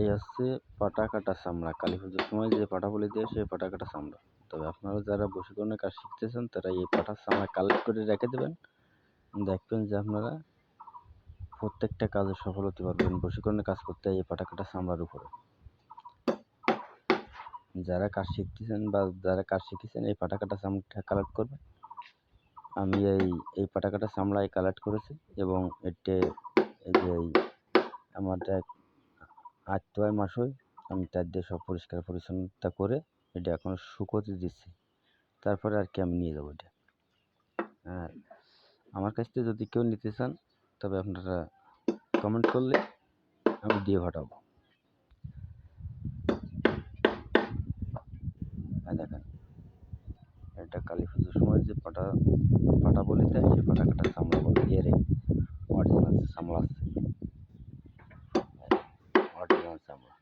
এই হচ্ছে পাটা কাটা চামড়া, কালী পুজোর সময় যে পাটা বলি দেয় সেই পাটা কাটা চামড়া। তবে আপনারা যারা বশীকরণের কাজ শিখতেছেন তারা এই পাটার চামড়া কালেক্ট করে রেখে দেবেন। দেখবেন যে আপনারা প্রত্যেকটা কাজে সফল হতে পারবেন বশীকরণের কাজ করতে এই পাটা কাটা চামড়ার উপরে। যারা কাজ শিখতেছেন বা যারা কাজ শিখেছেন এই পাটা কাটা চামড়াটা কালেক্ট করবেন। আমি এই পাটা কাটা চামড়াই কালেক্ট করেছি এবং এতে এই যে আমার এক আত্মীয় মাস হয়, আমি তার দিয়ে সব পরিষ্কার পরিচ্ছন্নতা করে এটা এখন শুকোতে দিচ্ছি, তারপরে আর কি আমি নিয়ে যাবো এটা। আর আমার কাছ থেকে যদি কেউ নিতে চান তবে আপনারা কমেন্ট করলে আমি দিয়ে পাঠাবো। দেখেন এটা কালী পুজোর সময় যে পাটা বলি দেয় সেই পাটা কাটা চামড়া বলে এর অরিজিনাল চামড়া আছে, অরিজিনাল চামড়া।